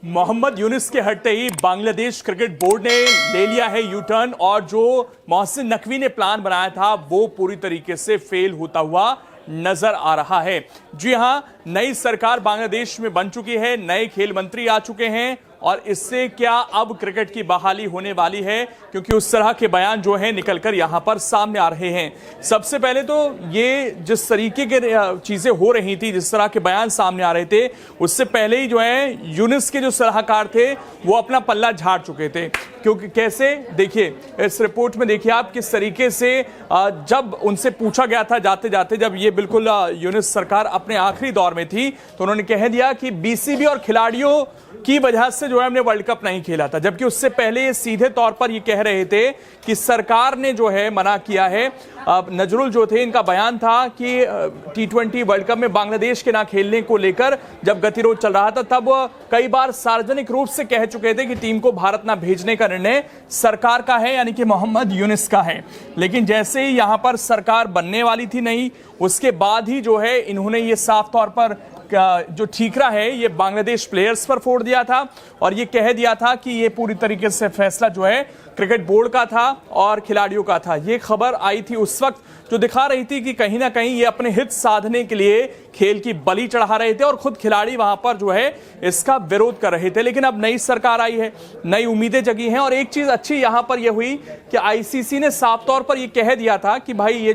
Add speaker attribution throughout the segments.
Speaker 1: मोहम्मद यूनिस के हटते ही Bangladesh cricket board ने ले लिया है यू टर्न और जो मोहसिन नकवी ने प्लान बनाया था वो पूरी तरीके से फेल होता हुआ नजर आ रहा है। जी हां, नई सरकार बांग्लादेश में बन चुकी है, नए खेल मंत्री आ चुके हैं और इससे क्या अब क्रिकेट की बहाली होने वाली है, क्योंकि उस तरह के बयान जो है निकलकर यहां पर सामने आ रहे हैं। सबसे पहले तो ये जिस तरीके के चीजें हो रही थी, जिस तरह के बयान सामने आ रहे थे, उससे पहले ही जो है यूनिस के जो सलाहकार थे वो अपना पल्ला झाड़ चुके थे। क्योंकि कैसे, देखिए इस रिपोर्ट में देखिए आप किस तरीके से जब उनसे पूछा गया था जाते जाते, जब ये बिल्कुल यूनिस सरकार अपने आखिरी दौर में थी, तो उन्होंने कह दिया कि बीसीबी और खिलाड़ियों की वजह से जो है हमने वर्ल्ड कप नहीं खेला था। जबकि उससे पहले सीधे तौर पर ये कह रहे थे कि सरकार ने जो है मना किया है। नजरुल जो थे, इनका बयान था कि T20 वर्ल्ड कप में बांग्लादेश के ना खेलने को लेकर जब गतिरोध चल रहा था, तब कई बार सार्वजनिक रूप से कह चुके थे कि टीम को भारत ना भेजने का निर्णय सरकार का है, यानी कि मोहम्मद यूनिस का है। लेकिन जैसे ही यहां पर सरकार बनने वाली थी नहीं, उसके बाद ही जो है इन्होंने ये साफ तौर पर जो ठीकरा है ये बांग्लादेश प्लेयर्स पर फोड़ दिया था और ये कह दिया था कि ये पूरी तरीके से फैसला जो है क्रिकेट बोर्ड का था और खिलाड़ियों का था। ये खबर आई थी उस वक्त, जो दिखा रही थी कि कहीं ना कहीं ये अपने हित साधने के लिए खेल की बलि चढ़ा रहे थे और खुद खिलाड़ी वहां पर जो है इसका विरोध कर रहे थे। लेकिन अब नई सरकार आई है, नई उम्मीदें जगी हैं और एक चीज अच्छी यहां पर यह हुई कि आईसीसी ने साफ तौर पर यह कह दिया था कि भाई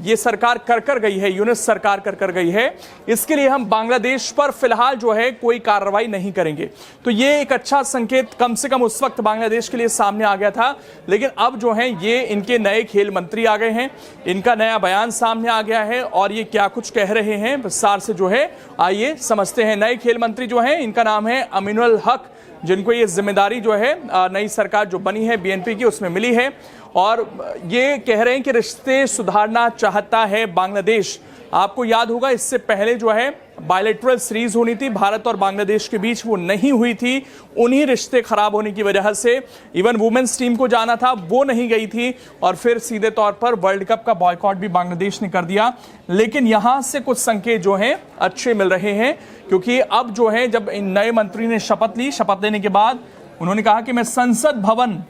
Speaker 1: ये सरकार कर गई है, यूनिस सरकार कर गई है, इसके लिए हम बांग्लादेश पर फिलहाल जो है कोई कार्रवाई नहीं करेंगे। तो ये एक अच्छा संकेत कम से कम उस वक्त बांग्लादेश के लिए सामने आ गया था। लेकिन अब जो है ये इनके नए खेल मंत्री आ गए हैं, इनका नया बयान सामने आ गया है और ये क्या कुछ कह रहे हैं विस्तार से जो है आइए समझते हैं। नए खेल मंत्री जो है इनका नाम है अमीनुल हक, जिनको ये जिम्मेदारी जो है नई सरकार जो बनी है बीएनपी की उसमें मिली है और ये कह रहे हैं कि रिश्ते सुधारना चाहता है बांग्लादेश। आपको याद होगा इससे पहले जो है बायलैटरल सीरीज होनी थी भारत और बांग्लादेश के बीच, वो नहीं हुई थी। उन्हीं रिश्ते खराब होने की वजह से इवन वुमेन्स टीम को जाना था वो नहीं गई थी और फिर सीधे तौर पर वर्ल्ड कप का बॉयकॉट भी बांग्लादेश ने कर दिया। लेकिन यहां से कुछ संकेत जो हैं अच्छे मिल रहे हैं, क्योंकि अब जो है जब इन नए मंत्री ने शपथ ली, शपथ लेने के बाद उन्होंने कहा कि मैं संसद भवन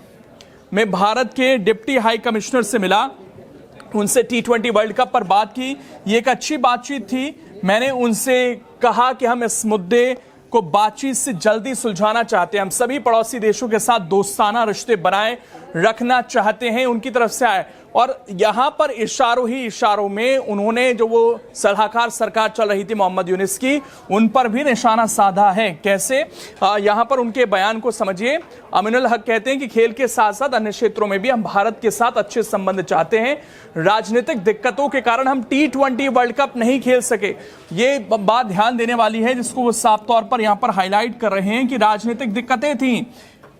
Speaker 1: में भारत के डिप्टी हाई कमिश्नर से मिला, उनसे T20 वर्ल्ड कप पर बात की। ये एक अच्छी बातचीत थी। मैंने उनसे कहा कि हम इस मुद्दे को बातचीत से जल्दी सुलझाना चाहते हैं, हम सभी पड़ोसी देशों के साथ दोस्ताना रिश्ते बनाए रखना चाहते हैं, उनकी तरफ से आए। और यहां पर इशारों ही इशारों में उन्होंने जो वो सलाहकार सरकार चल रही थी मोहम्मद यूनिस की, उन पर भी निशाना साधा है। कैसे, यहां पर उनके बयान को समझिए। अमीनुल हक कहते हैं कि खेल के साथ साथ अन्य क्षेत्रों में भी हम भारत के साथ अच्छे संबंध चाहते हैं। राजनीतिक दिक्कतों के कारण हम T20 वर्ल्ड कप नहीं खेल सके। ये बात ध्यान देने वाली है, जिसको वो साफ तौर पर यहां पर हाईलाइट कर रहे हैं कि राजनीतिक दिक्कतें थी।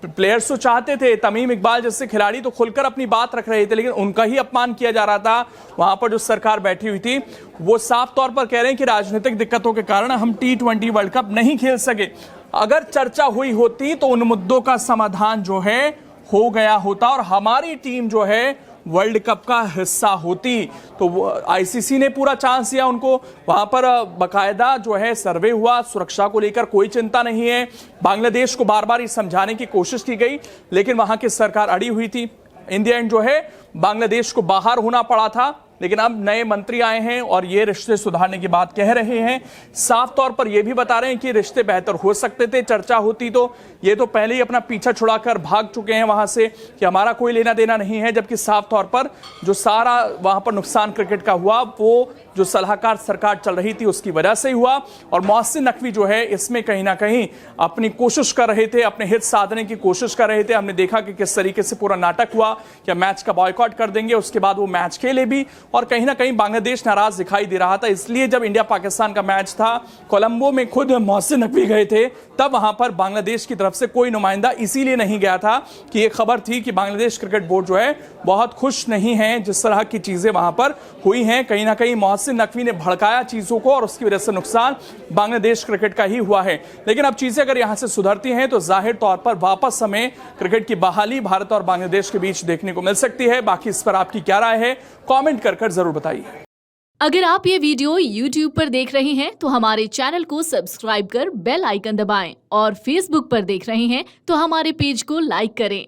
Speaker 1: प्लेयर्स तो चाहते थे, तमीम इकबाल जैसे खिलाड़ी तो खुलकर अपनी बात रख रहे थे, लेकिन उनका ही अपमान किया जा रहा था। वहां पर जो सरकार बैठी हुई थी वो साफ तौर पर कह रहे हैं कि राजनीतिक दिक्कतों के कारण हम T20 वर्ल्ड कप नहीं खेल सके। अगर चर्चा हुई होती तो उन मुद्दों का समाधान जो है हो गया होता और हमारी टीम जो है वर्ल्ड कप का हिस्सा होती। तो आईसीसी ने पूरा चांस दिया उनको, वहां पर बकायदा जो है सर्वे हुआ, सुरक्षा को लेकर कोई चिंता नहीं है। बांग्लादेश को बार बार ये समझाने की कोशिश की गई, लेकिन वहां की सरकार अड़ी हुई थी। इन द एंड जो है बांग्लादेश को बाहर होना पड़ा था। लेकिन अब नए मंत्री आए हैं और ये रिश्ते सुधारने की बात कह रहे हैं। साफ तौर पर ये भी बता रहे हैं कि रिश्ते बेहतर हो सकते थे, चर्चा होती तो। ये तो पहले ही अपना पीछा छुड़ाकर भाग चुके हैं वहां से कि हमारा कोई लेना देना नहीं है। जबकि साफ तौर पर जो सारा वहां पर नुकसान क्रिकेट का हुआ वो जो सलाहकार सरकार चल रही थी उसकी वजह से हुआ। और मोहसिन नकवी जो है इसमें कहीं ना कहीं अपनी कोशिश कर रहे थे, अपने हित साधने की कोशिश कर रहे थे। हमने देखा कि किस तरीके से पूरा नाटक हुआ कि मैच का बॉयकॉट कर देंगे, उसके बाद वो मैच खेले भी और कहीं ना कहीं बांग्लादेश नाराज दिखाई दे रहा था। इसलिए जब इंडिया पाकिस्तान का मैच था, कोलंबो में खुद मोहसिन नकवी गए थे, तब वहां पर बांग्लादेश की तरफ से कोई नुमाइंदा इसीलिए नहीं गया था कि ये खबर थी कि बांग्लादेश क्रिकेट बोर्ड जो है बहुत खुश नहीं है जिस तरह की चीजें वहां पर हुई हैं। कहीं ना कहीं मोहसिन नकवी ने भड़काया चीजों को और उसकी वजह से नुकसान बांग्लादेश क्रिकेट का ही हुआ है। लेकिन अब चीजें अगर यहां से सुधरती हैं तो जाहिर तौर पर वापस हमें क्रिकेट की बहाली भारत और बांग्लादेश के बीच देखने को मिल सकती है। बाकी इस पर आपकी क्या राय है, कमेंट कर जरूर बताइए।
Speaker 2: अगर आप ये वीडियो YouTube पर देख रहे हैं तो हमारे चैनल को सब्सक्राइब कर बेल आइकन दबाएं और Facebook पर देख रहे हैं तो हमारे पेज को लाइक करें।